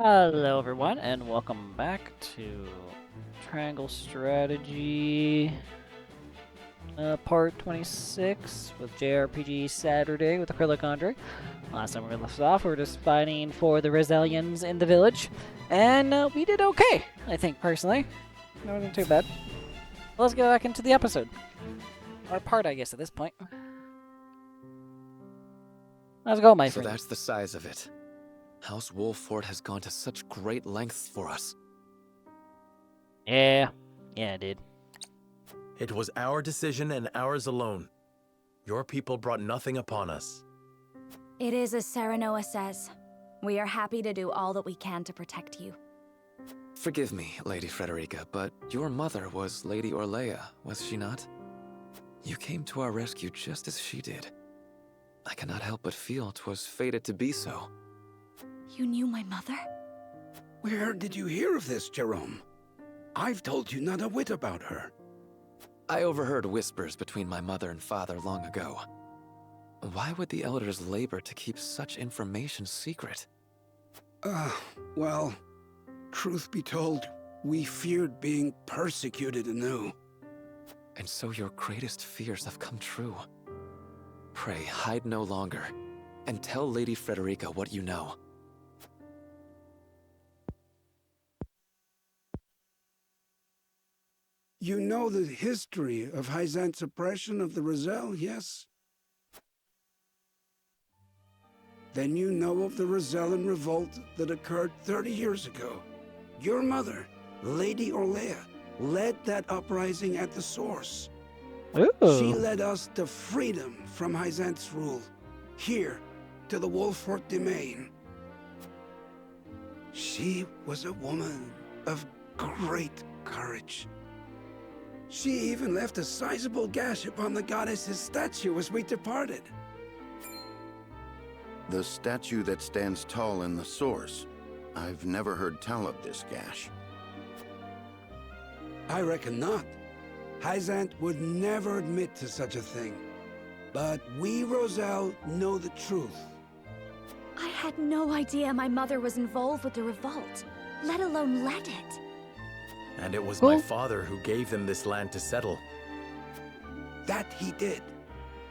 Hello everyone and welcome back to Triangle Strategy Part 26 with JRPG Saturday with Acrylic Andre. Last time we left off, we were just fighting for the Rezellians in the village, and we did okay, I think, personally. It wasn't too bad. Let's get back into the episode. Or part, I guess, at this point. Let's go, my So friend. that's the size of it. House Wolford has gone to such great lengths for us. Yeah, it did. It was our decision and ours alone. Your people brought nothing upon us. It is as Serenoa says. We are happy to do all that we can to protect you. Forgive me, Lady Frederica, but your mother was Lady Orlea, was she not? You came to our rescue just as she did. I cannot help but feel 'twas fated to be so. You knew my mother? Where did you hear of this, Jerome? I've told you not a whit about her. I overheard whispers between my mother and father long ago. Why would the elders labor to keep such information secret? Well, truth be told, we feared being persecuted anew. And so your greatest fears have come true. Pray, hide no longer, and tell Lady Frederica what you know. You know the history of Hyzant's oppression of the Roselle, yes? Then you know of the Rosellan revolt that occurred 30 years ago. Your mother, Lady Orlea, led that uprising at the source. Ooh. She led us to freedom from Hyzant's rule, here to the Wolford domain. She was a woman of great courage. She even left a sizable gash upon the goddess's statue as we departed. The statue that stands tall in the source. I've never heard tell of this gash. I reckon not. Hyzant would never admit to such a thing. But we, Roselle, know the truth. I had no idea my mother was involved with the revolt, let alone led it. And it was Who? my father who gave them this land to settle. That he did.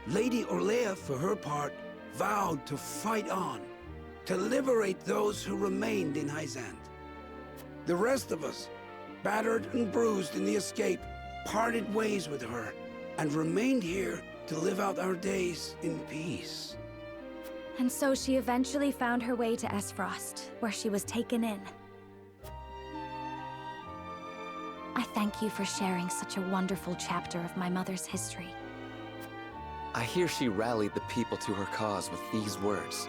Lady Orlea, for her part, vowed to fight on, to liberate those who remained in Hyzant. The rest of us, battered and bruised in the escape, parted ways with her, and remained here to live out our days in peace. And so she eventually found her way to Esfrost, where she was taken in. I thank you for sharing such a wonderful chapter of my mother's history. I hear she rallied the people to her cause with these words.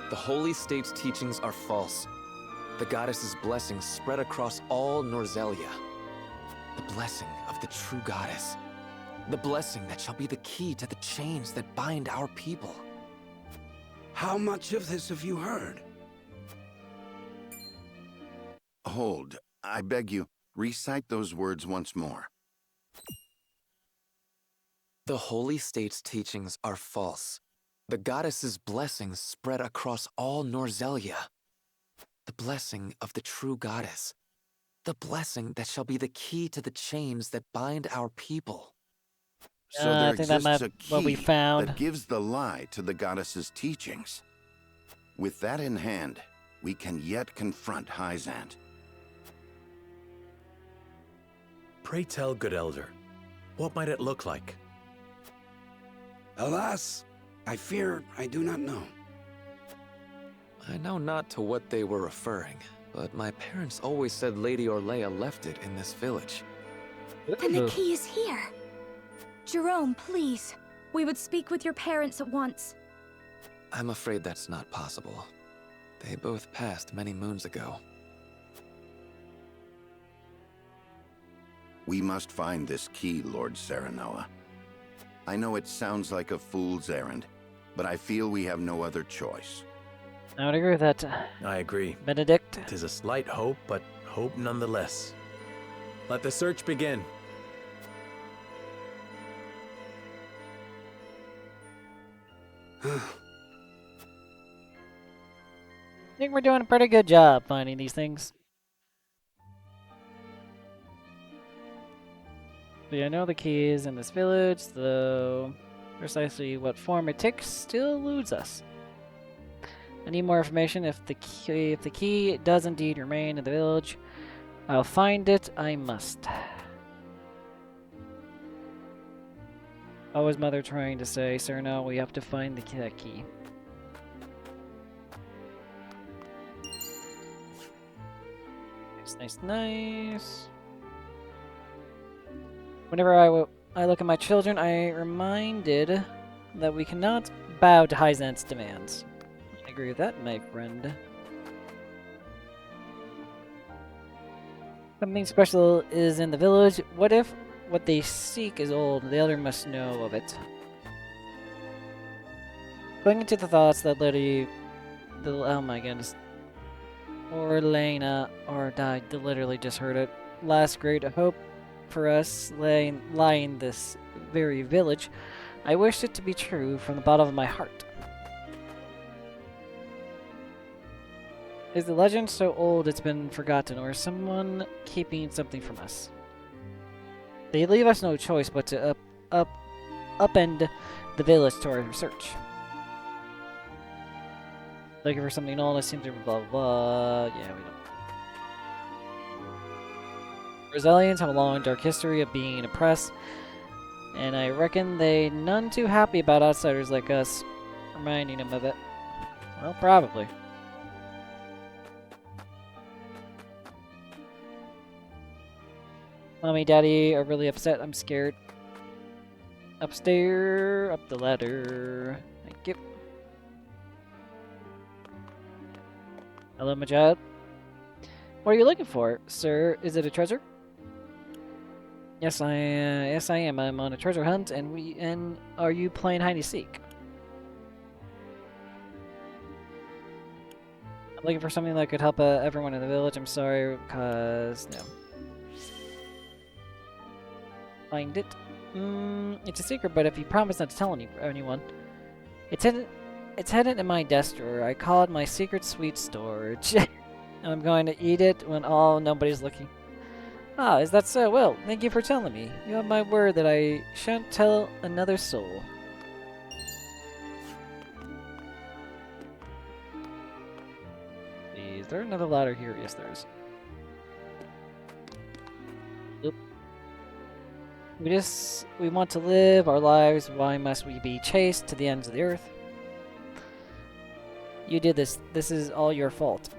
The Holy State's teachings are false. The goddess's blessings spread across all Norzelia. The blessing of the true goddess. The blessing that shall be the key to the chains that bind our people. How much of this have you heard? Hold, I beg you, recite those words once more. The Holy State's teachings are false. The goddess's blessings spread across all Norzelia. The blessing of the true goddess. The blessing that shall be the key to the chains that bind our people. So there I think that exists might a what we key found. that gives the lie to the goddess's teachings. With that in hand, we can yet confront Hyzant. Pray tell, good elder, what might it look like? Alas, I fear I do not know. I know not to what they were referring, but my parents always said Lady Orlea left it in this village. Then the Ooh. key is here. Jerome, please. We would speak with your parents at once. I'm afraid that's not possible. They both passed many moons ago. We must find this key, Lord Serenoa. I know it sounds like a fool's errand, but I feel we have no other choice. I would agree with that, I agree. Benedict. Tis a slight hope, but hope nonetheless. Let the search begin. think we're doing a pretty good job finding these things. But I know the key is in this village, though precisely what form it takes still eludes us. I need more information. If the key does indeed remain in the village, I'll find it. I must. Always mother trying to say, sir, no, we have to find the key. Nice. Whenever I look at my children, I am reminded that we cannot bow to Hyzant's demands. I agree with that, my friend. Something special is in the village. What if what they seek is old? The other must know of it. Going into the thoughts that oh my goodness. Or Lena, or died, literally just heard it. Last great hope for us lying this very village. I wish it to be true from the bottom of my heart. Is the legend so old it's been forgotten, or is someone keeping something from us? They leave us no choice but to upend the village to our research. Looking for something old, it seems to blah blah blah. Yeah, we don't. Brazilians have a long dark history of being oppressed, and I reckon they none too happy about outsiders like us reminding them of it. Well, probably. Mommy, Daddy are really upset. I'm scared. Upstairs, up the ladder. Thank you. Hello, my child. What are you looking for, sir? Is it a treasure? Yes, I am. I'm on a treasure hunt, and are you playing hide and seek? I'm looking for something that could help everyone in the village. I'm sorry, cause no. Find it. It's a secret, but if you promise not to tell anyone, it's hidden in my desk drawer. I call it my secret sweet storage. I'm going to eat it when nobody's looking. Ah, is that so? Well, thank you for telling me. You have my word that I shan't tell another soul. Is there another ladder here? Yes, there is. Oop. We want to live our lives. Why must we be chased to the ends of the earth? You did this. This is all your fault.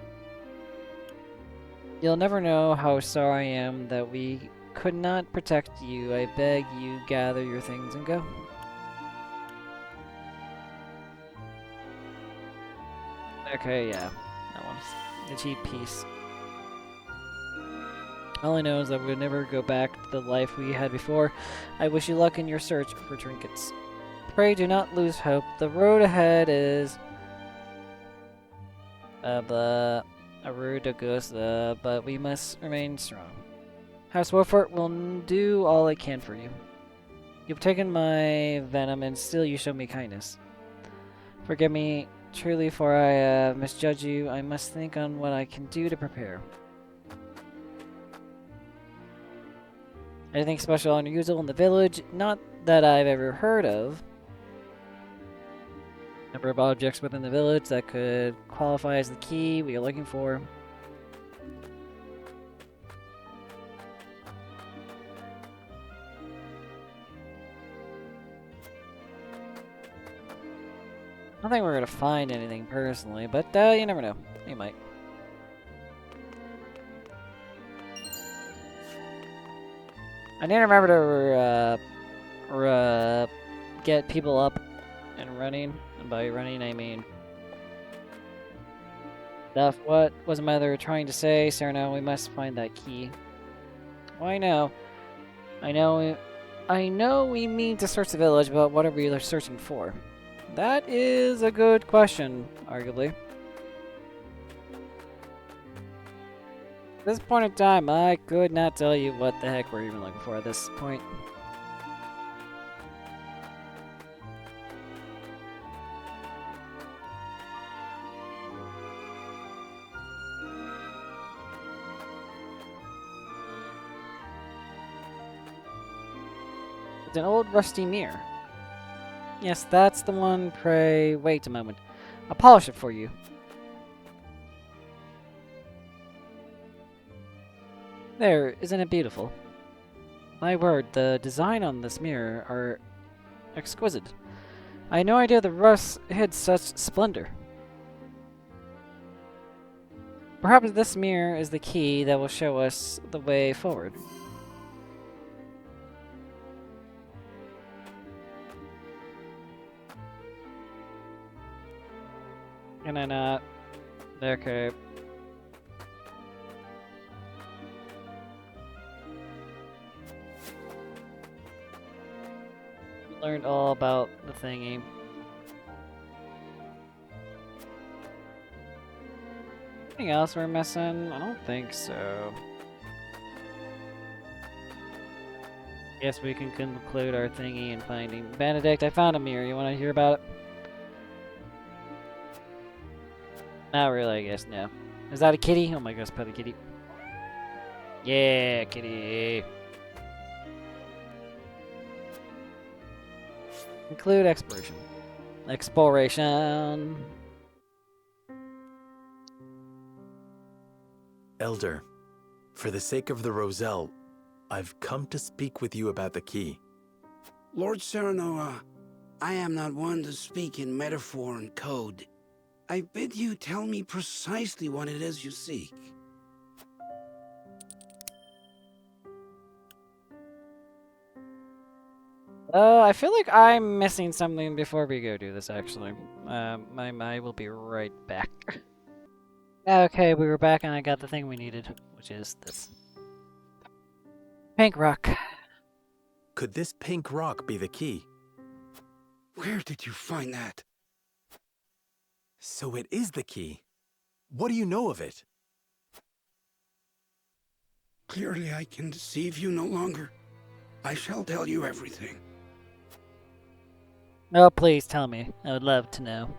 You'll never know how sorry I am that we could not protect you. I beg you, gather your things and go. Okay, yeah. That one. The cheap piece. All I know is that we'll never go back to the life we had before. I wish you luck in your search for trinkets. Pray do not lose hope. The road ahead is... a road to goes, but we must remain strong. House Wolfert will do all I can for you. You've taken my venom, and still you show me kindness. Forgive me truly, for I misjudge you. I must think on what I can do to prepare. Anything special or unusual in the village? Not that I've ever heard of. Number of objects within the village that could qualify as the key we are looking for. I don't think we're going to find anything personally, but you never know. You might. I need to remember to get people up and running. And by running, I mean stuff. What was mother trying to say? Sereno, we must find that key. Why no? I know we mean to search the village, but what are we searching for? That is a good question, arguably. At this point in time, I could not tell you what the heck we're even looking for at this point. It's an old rusty mirror. Yes, that's the one. Pray, wait a moment. I'll polish it for you. There, isn't it beautiful? My word, the design on this mirror are exquisite. I had no idea the rust hid such splendor. Perhaps this mirror is the key that will show us the way forward. Can I not? Okay. Learned all about the thingy. Anything else we're missing? I don't think so. Guess we can conclude our thingy and finding Benedict. I found a mirror. You want to hear about it? Not really, I guess. No. Is that a kitty? Oh my gosh, pet a kitty. Yeah, kitty. Include exploration. Exploration. Elder, for the sake of the Roselle, I've come to speak with you about the key. Lord Serenoa, I am not one to speak in metaphor and code. I bid you tell me precisely what it is you seek. I feel like I'm missing something before we go do this, actually. I will be right back. Okay, we were back and I got the thing we needed, which is this. Pink rock. Could this pink rock be the key? Where did you find that? So it is the key. What do you know of it? Clearly I can deceive you no longer. I shall tell you everything. Oh, please tell me. I would love to know.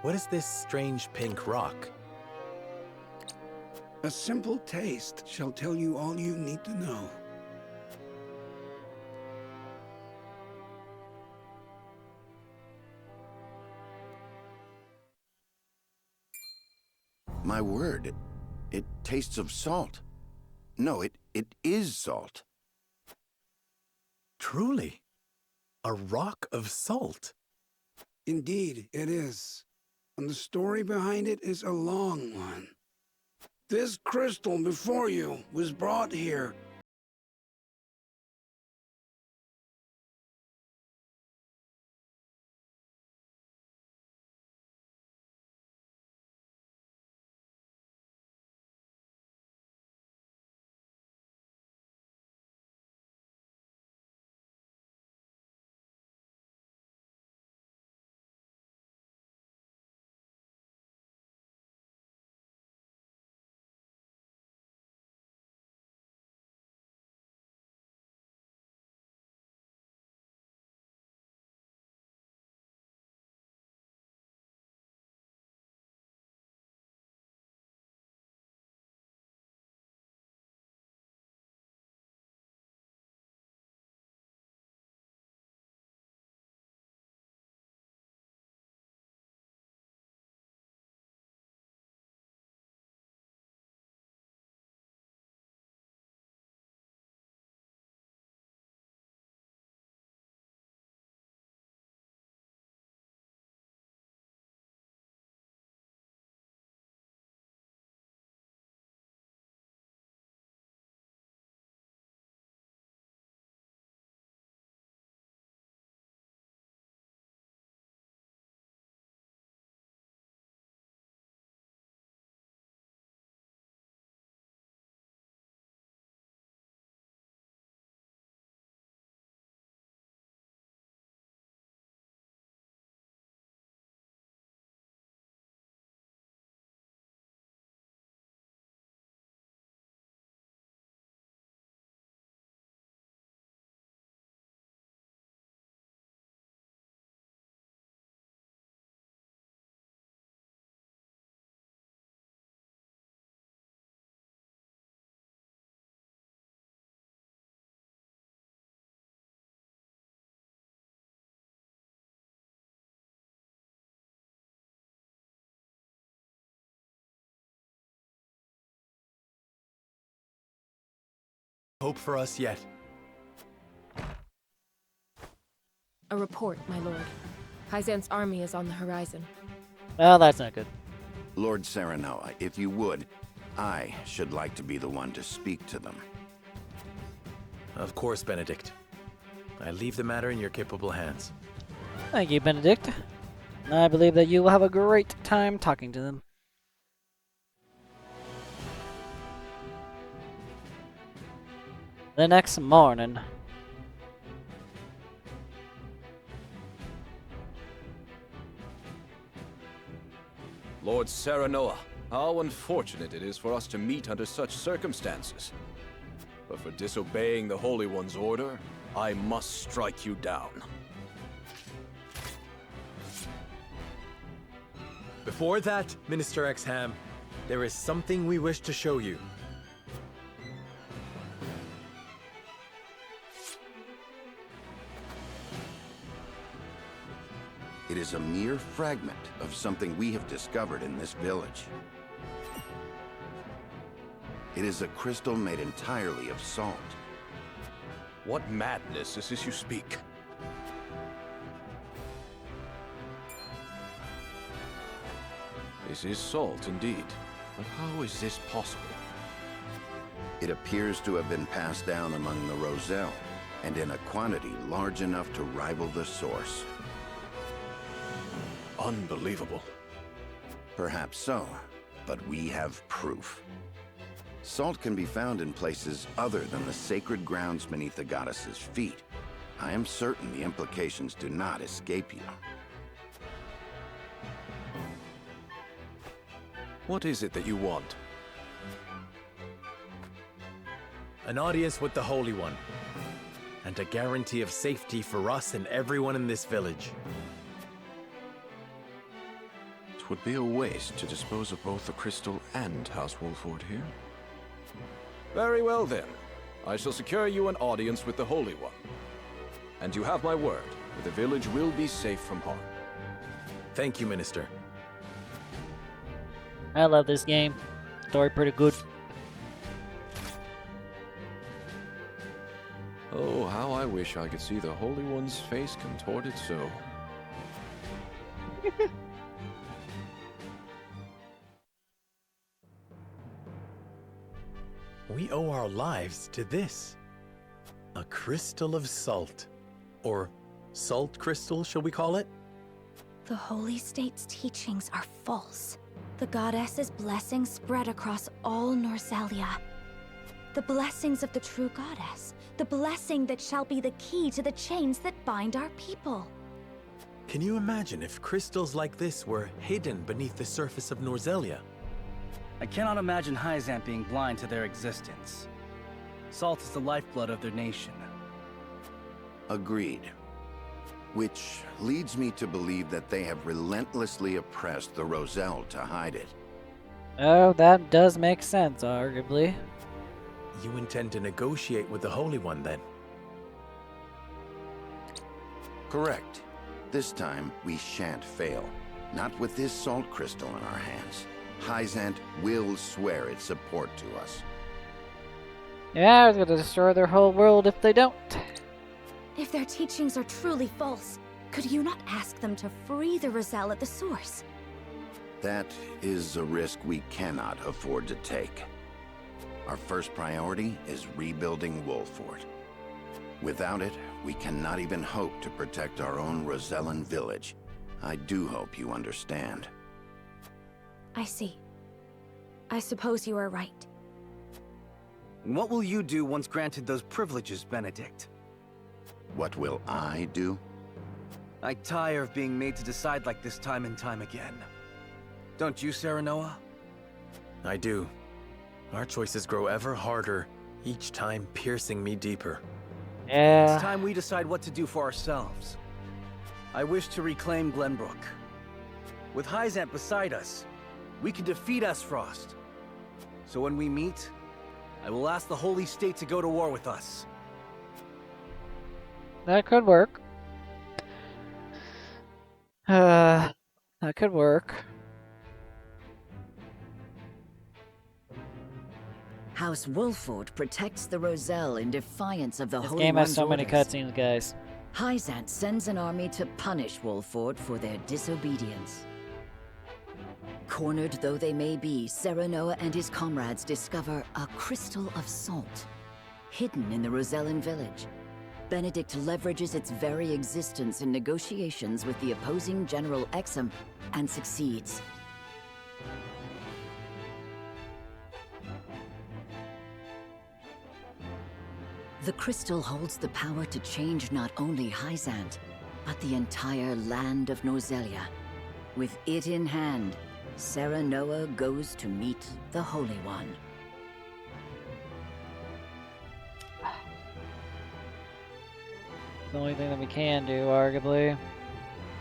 What is this strange pink rock? A simple taste shall tell you all you need to know. My word, it tastes of salt. No, it is salt. Truly, a rock of salt. Indeed, it is. And the story behind it is a long one. This crystal before you was brought here hope for us yet. A report, my lord. Hyzan's army is on the horizon. Well, that's not good. Lord Serenoa, if you would, I should like to be the one to speak to them. Of course, Benedict. I leave the matter in your capable hands. Thank you, Benedict. I believe that you will have a great time talking to them. The next morning. Lord Serenoa, how unfortunate it is for us to meet under such circumstances. But for disobeying the Holy One's order, I must strike you down. Before that, Minister Exham, there is something we wish to show you. It is a mere fragment of something we have discovered in this village. It is a crystal made entirely of salt. What madness is this you speak? This is salt indeed, but how is this possible? It appears to have been passed down among the Roselle, and in a quantity large enough to rival the source. Unbelievable. Perhaps so, but we have proof. Salt can be found in places other than the sacred grounds beneath the goddess's feet. I am certain the implications do not escape you. What is it that you want? An audience with the Holy One, and a guarantee of safety for us and everyone in this village. It would be a waste to dispose of both the crystal and House Wolford here. Very well then. I shall secure you an audience with the Holy One. And you have my word, that the village will be safe from harm. Thank you, Minister. I love this game. Story pretty good. Oh, how I wish I could see the Holy One's face contorted so. We owe our lives to this. A crystal of salt. Or salt crystal, shall we call it? The Holy State's teachings are false. The goddess's blessings spread across all Norzelia. The blessings of the true goddess. The blessing that shall be the key to the chains that bind our people. Can you imagine if crystals like this were hidden beneath the surface of Norzelia? I cannot imagine Hyzant being blind to their existence. Salt is the lifeblood of their nation. Agreed. Which leads me to believe that they have relentlessly oppressed the Roselle to hide it. Oh, that does make sense, arguably. You intend to negotiate with the Holy One, then? Correct. This time, we shan't fail. Not with this salt crystal in our hands. Hyzant will swear its support to us. Yeah, I was gonna destroy their whole world if they don't. If their teachings are truly false, could you not ask them to free the Roselle at the source? That is a risk we cannot afford to take. Our first priority is rebuilding Wolford. Without it, we cannot even hope to protect our own Rosellan village. I do hope you understand. I see. I suppose you are right. And what will you do once granted those privileges, Benedict? What will I do? I tire of being made to decide like this time and time again. Don't you, Serenoa? I do. Our choices grow ever harder, each time piercing me deeper. Yeah. It's time we decide what to do for ourselves. I wish to reclaim Glenbrook. With Hyzant beside us, we can defeat Esfrost. So when we meet, I will ask the Holy State to go to war with us. That could work. That could work. House Wolford protects the Roselle in defiance of the This Holy game has One's so many orders. cutscenes, guys. Hyzant sends an army to punish Wolford for their disobedience. Cornered though they may be, Serenoa and his comrades discover a crystal of salt, hidden in the Rosellan village. Benedict leverages its very existence in negotiations with the opposing General Exum and succeeds. The crystal holds the power to change not only Hyzant, but the entire land of Norzelia. With it in hand, Serenoa goes to meet the Holy One. The only thing that we can do, arguably.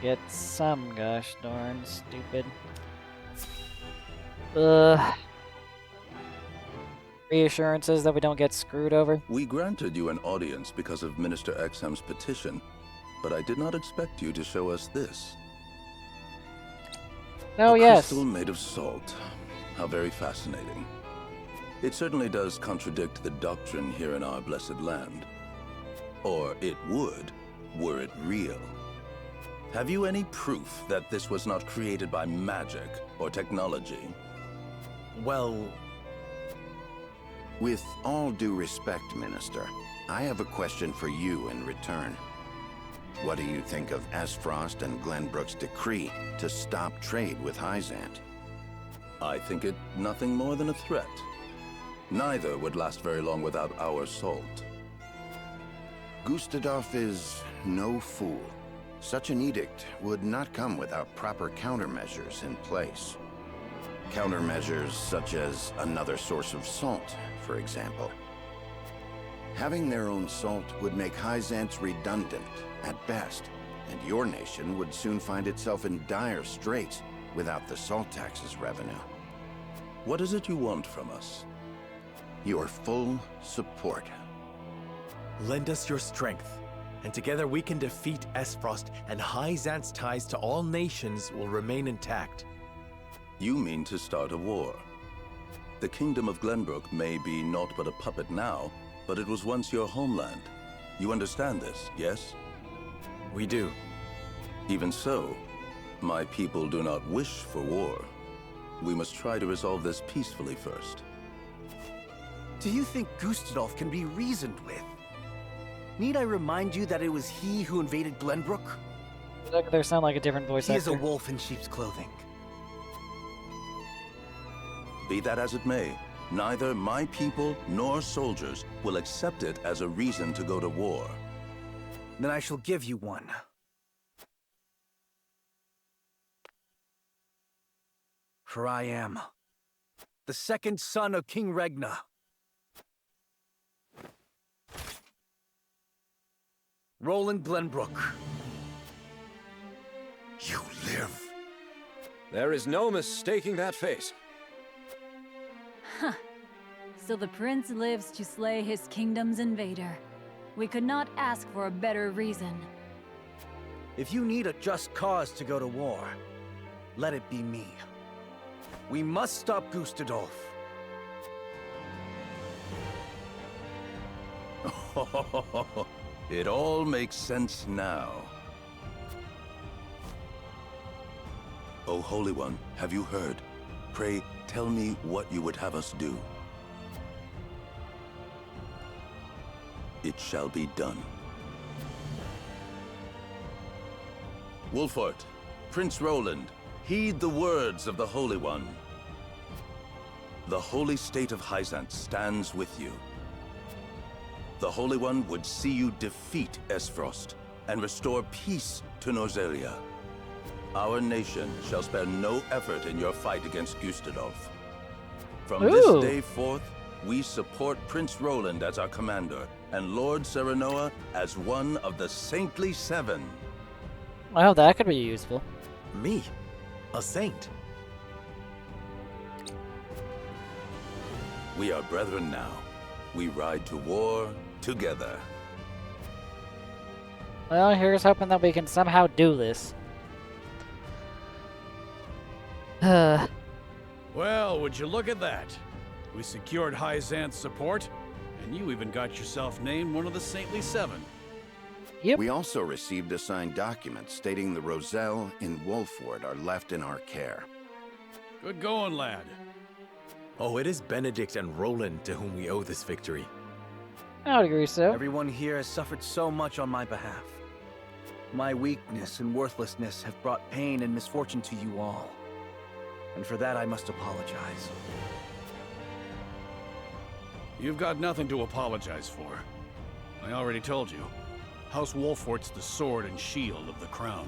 Get some gosh darn stupid. Reassurances that we don't get screwed over. We granted you an audience because of Minister Exham's petition, but I did not expect you to show us this. Oh, a yes. crystal made of salt. How very fascinating. It certainly does contradict the doctrine here in our blessed land. Or it would, were it real. Have you any proof that this was not created by magic or technology? Well, with all due respect, Minister, I have a question for you in return. What do you think of Esfrost and Glenbrook's decree to stop trade with Hyzant? I think it nothing more than a threat. Neither would last very long without our salt. Gustadolf is no fool. Such an edict would not come without proper countermeasures in place. Countermeasures such as another source of salt, for example. Having their own salt would make Hyzant's redundant, at best, and your nation would soon find itself in dire straits without the salt tax's revenue. What is it you want from us? Your full support. lend us your strength, and together we can defeat Esfrost, and Hyzant's ties to all nations will remain intact. You mean to start a war? The Kingdom of Glenbrook may be naught but a puppet now, but it was once your homeland. You understand this, yes? We do. Even so, my people do not wish for war. We must try to resolve this peacefully first. Do you think Gustadolf can be reasoned with? Need I remind you that it was he who invaded Glenbrook? They sound like a different voice He is actor. a wolf in sheep's clothing. Be that as it may, neither my people nor soldiers will accept it as a reason to go to war. Then I shall give you one. For I am the second son of King Regna. Roland Glenbrook. You live. There is no mistaking that face. Huh. So the prince lives to slay his kingdom's invader. We could not ask for a better reason. If you need a just cause to go to war, let it be me. We must stop Gustadolf. It all makes sense now. O Holy One, have you heard? Pray, tell me what you would have us do. It shall be done. Wolfort, Prince Roland, heed the words of the Holy One. The holy state of Hyzant stands with you. The Holy One would see you defeat Esfrost and restore peace to Norzelia. Our nation shall spare no effort in your fight against Gustadolf. From this day forth, we support Prince Roland as our commander and Lord Serenoa as one of the Saintly Seven. Well, that could be useful. Me? A saint? We are brethren now. We ride to war together. Well, here's hoping that we can somehow do this. Well, would you look at that? We secured Hyzan's support, and you even got yourself named one of the Saintly Seven. Yep. We also received a signed document stating the Roselle in Wolford are left in our care. Good going, lad. Oh, it is Benedict and Roland to whom we owe this victory. I would agree so. Everyone here has suffered so much on my behalf. My weakness and worthlessness have brought pain and misfortune to you all. And for that I must apologize. You've got nothing to apologize for. I already told you. House Wolfort's the sword and shield of the crown.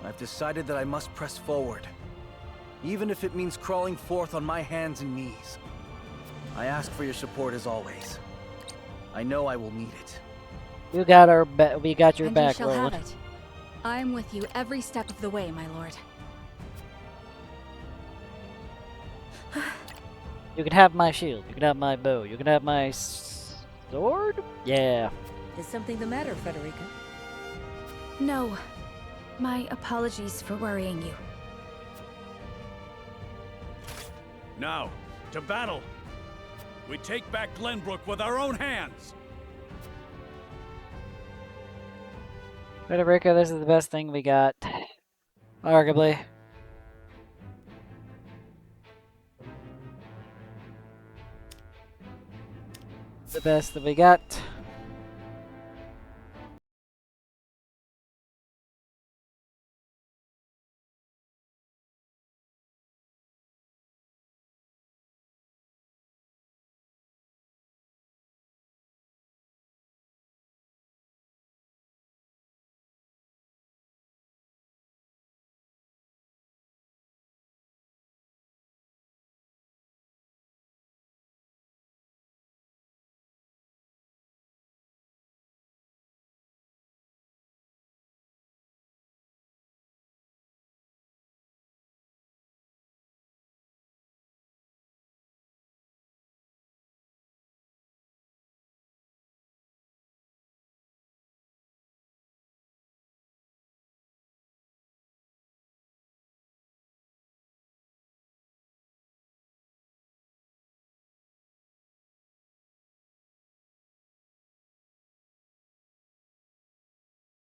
I've decided that I must press forward, even if it means crawling forth on my hands and knees. I ask for your support as always. I know I will need it. You got our we got your And back, you shall Roland. have it. I'm with you every step of the way, my lord. You can have my shield. You can have my bow. You can have my sword? Yeah. Is something the matter, Frederica? No. My apologies for worrying you. Now, to battle! We take back Glenbrook with our own hands! Frederica, this is the best thing we got. Arguably. The best that we got.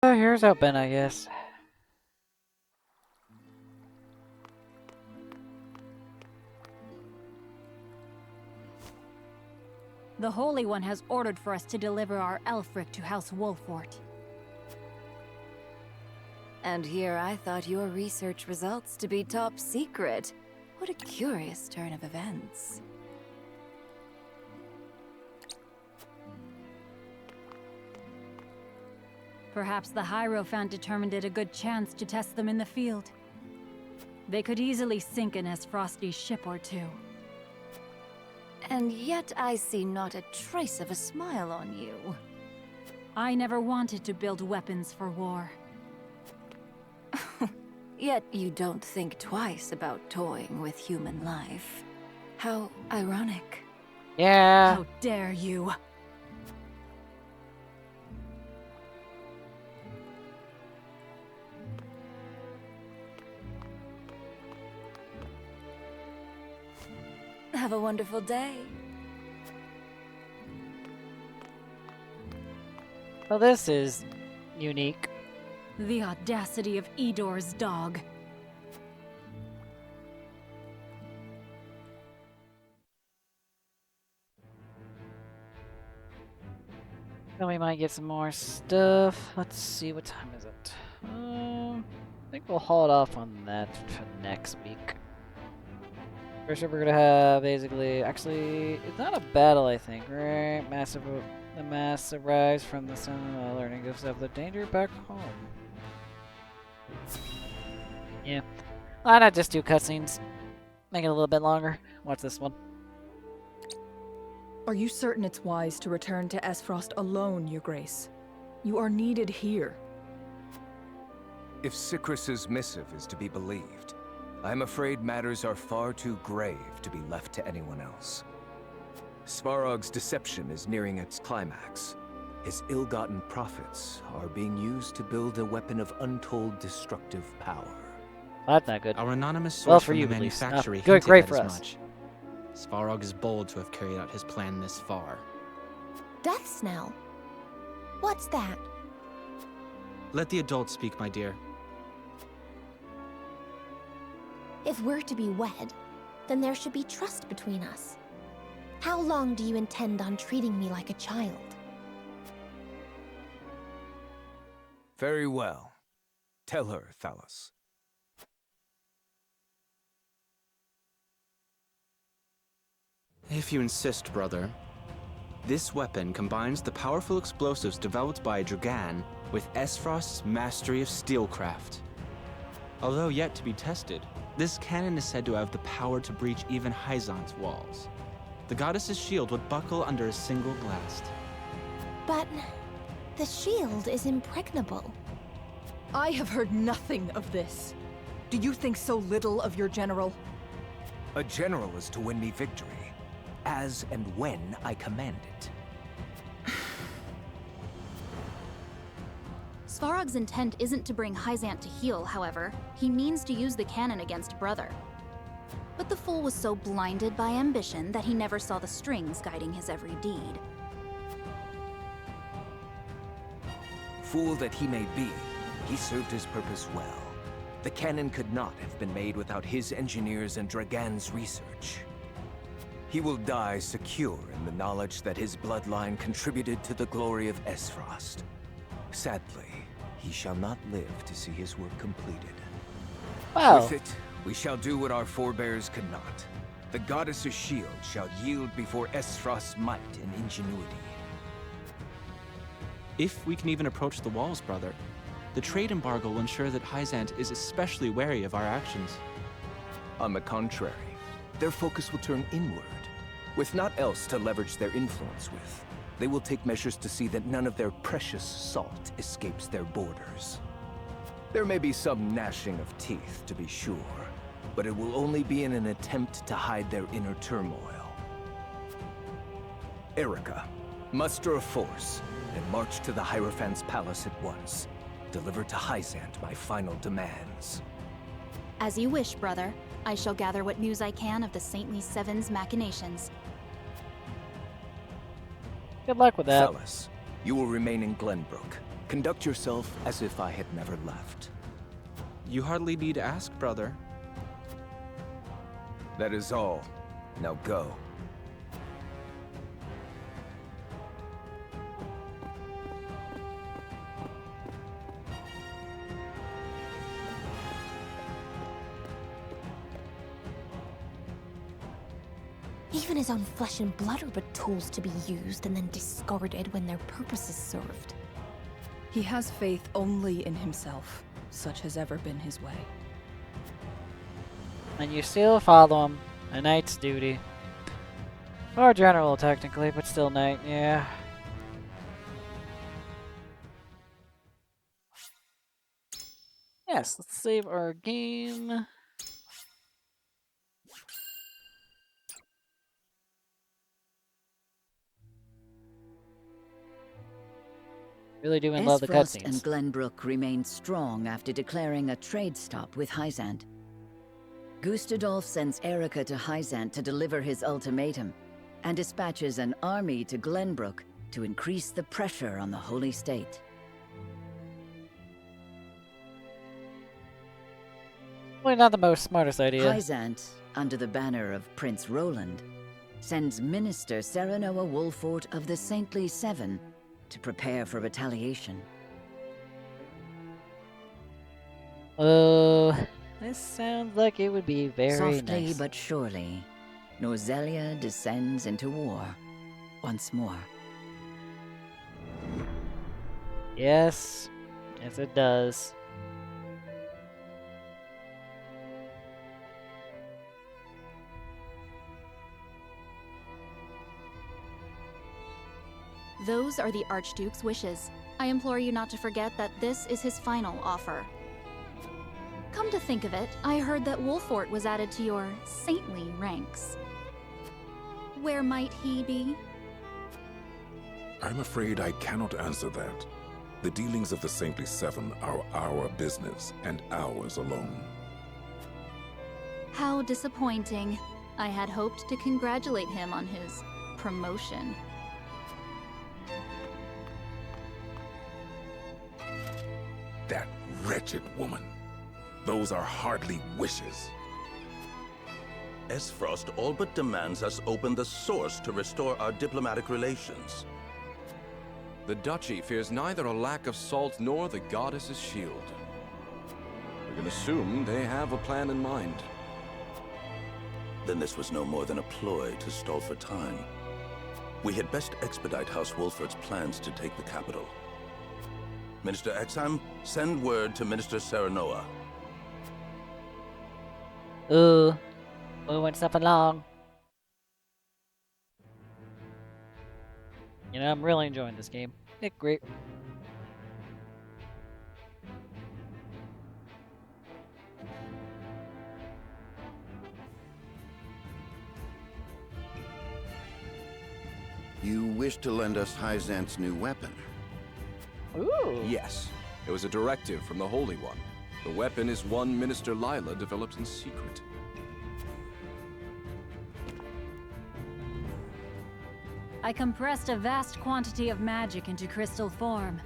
Here's hoping, I guess. The Holy One has ordered for us to deliver our Elfric to House Wolfort. And here I thought your research results to be top secret. What a curious turn of events. Perhaps the Hierophant determined it a good chance to test them in the field. They could easily sink an Frosty ship or two. And yet I see not a trace of a smile on you. I never wanted to build weapons for war. Yet you don't think twice about toying with human life. How ironic. Yeah. How dare you! Have a wonderful day. Well, this is unique. The audacity of Edor's dog. Then we might get some more stuff. Let's see, what time is it? I think we'll hold off on that for next week. First up, we're gonna have basically, actually, it's not a battle, I think, right? The mass arrives from the sun, learning of the danger back home. Yeah. Why not just do cutscenes? Make it a little bit longer. Watch this one. Are you certain it's wise to return to Esfrost alone, Your Grace? You are needed here. If Sycris's missive is to be believed, I'm afraid matters are far too grave to be left to anyone else. Svarog's deception is nearing its climax. His ill-gotten profits are being used to build a weapon of untold destructive power. That's not good. Our anonymous source Well, for from you the at least. manufactory Good, hinted great at for as us. much. Svarog is bold to have carried out his plan this far. Death Snell? What's that? Let the adults speak, my dear. If we're to be wed, then there should be trust between us. How long do you intend on treating me like a child? Very well. Tell her, Thalos. If you insist, brother. This weapon combines the powerful explosives developed by Dragan with Esfrost's mastery of steelcraft. Although yet to be tested, this cannon is said to have the power to breach even Hyzant's walls. The goddess's shield would buckle under a single blast. But the shield is impregnable. I have heard nothing of this. Do you think so little of your general? A general is to win me victory, as and when I command it. Svarog's intent isn't to bring Hyzant to heel, however. He means to use the cannon against Brother. But the fool was so blinded by ambition that he never saw the strings guiding his every deed. Fool that he may be, he served his purpose well. The cannon could not have been made without his engineers and Dragan's research. He will die secure in the knowledge that his bloodline contributed to the glory of Esfrost. Sadly, he shall not live to see his work completed. Wow. With it, we shall do what our forebears could not. The goddess's shield shall yield before Esfrost's might and ingenuity. If we can even approach the walls, brother, the trade embargo will ensure that Hyzant is especially wary of our actions. On the contrary, their focus will turn inward. With naught else to leverage their influence with, they will take measures to see that none of their precious salt escapes their borders. There may be some gnashing of teeth, to be sure, but it will only be in an attempt to hide their inner turmoil. Erica, muster a force and march to the Hierophant's palace at once. Deliver to Hyzant my final demands. As you wish, brother. I shall gather what news I can of the Saintly Seven's machinations. Good luck with that. Thalos, you will remain in Glenbrook. Conduct yourself as if I had never left. You hardly need ask, brother. That is all. Now go. Even his own flesh and blood are but tools to be used and then discarded when their purpose is served. He has faith only in himself. Such has ever been his way. And you still follow him. A knight's duty. Or general, technically, but still knight, yeah. Yes, let's save our game. Really do love the Esfrost cutscenes. and Glenbrook remain strong after declaring a trade stop with Hyzant. Gustadolf sends Erica to Hyzant to deliver his ultimatum, and dispatches an army to Glenbrook to increase the pressure on the Holy State. Probably not the most smartest idea. Hyzant, under the banner of Prince Roland, sends Minister Serenoa Wolfort of the Saintly Seven to prepare for retaliation. This sounds like it would be very Softly nice. but surely, Norzelia descends into war once more. Yes. Yes, it does. Those are the Archduke's wishes. I implore you not to forget that this is his final offer. Come to think of it, I heard that Wolfort was added to your saintly ranks. Where might he be? I'm afraid I cannot answer that. The dealings of the Saintly Seven are our business, and ours alone. How disappointing. I had hoped to congratulate him on his promotion. That wretched woman. Those are hardly wishes. Esfrost all but demands us open the source to restore our diplomatic relations. The Duchy fears neither a lack of salt nor the goddess's shield. We can assume they have a plan in mind. Then this was no more than a ploy to stall for time. We had best expedite House Wolfort's plans to take the capital. Minister Exham, send word to Minister Serenoa. Ooh. Moving stuff along. You know, I'm really enjoying this game. It's great. You wish to lend us Hyzant's new weapon? Ooh. Yes. It was a directive from the Holy One. The weapon is one Minister Lila developed in secret. I compressed a vast quantity of magic into crystal form.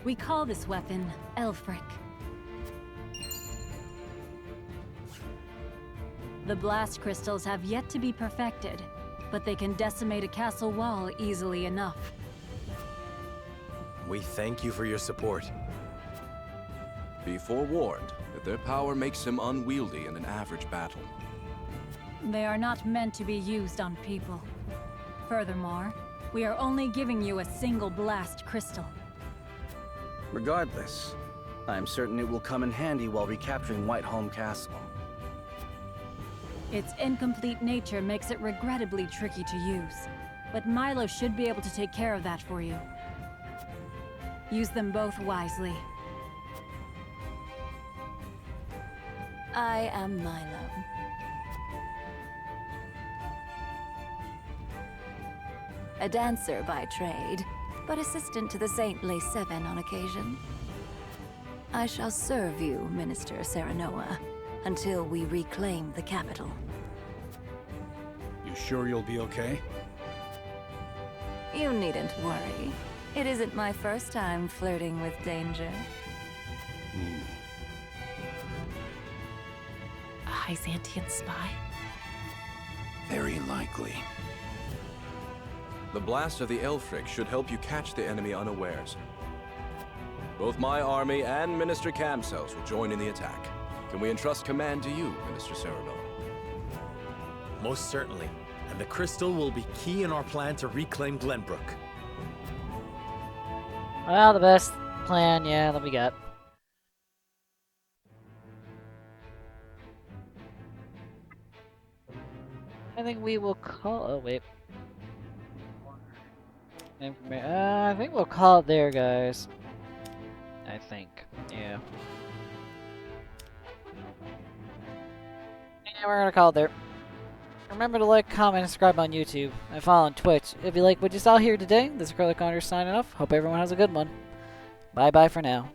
We call this weapon Elfric. The blast crystals have yet to be perfected, but they can decimate a castle wall easily enough. We thank you for your support. Be forewarned that their power makes him unwieldy in an average battle. They are not meant to be used on people. Furthermore, we are only giving you a single blast crystal. Regardless, I am certain it will come in handy while recapturing Whiteholm Castle. Its incomplete nature makes it regrettably tricky to use, but Milo should be able to take care of that for you. Use them both wisely. I am Milo. A dancer by trade, but assistant to the saintly Seven on occasion. I shall serve you, Minister Serenoa, until we reclaim the capital. You sure you'll be okay? You needn't worry. It isn't my first time flirting with danger. A Hyzantian spy? Very likely. The blast of the Elfric should help you catch the enemy unawares. Both my army and Minister Camsel's will join in the attack. Can we entrust command to you, Minister Serenoa? Most certainly. And the crystal will be key in our plan to reclaim Glenbrook. Well, the best plan, yeah, that we got. I think we will call. Oh wait. I think we'll call it there, guys. I think. Yeah. Yeah, we're gonna call it there. Remember to like, comment, and subscribe on YouTube. And follow on Twitch. If you like what you saw here today, this is Acrylic Condor signing off. Hope everyone has a good one. Bye bye for now.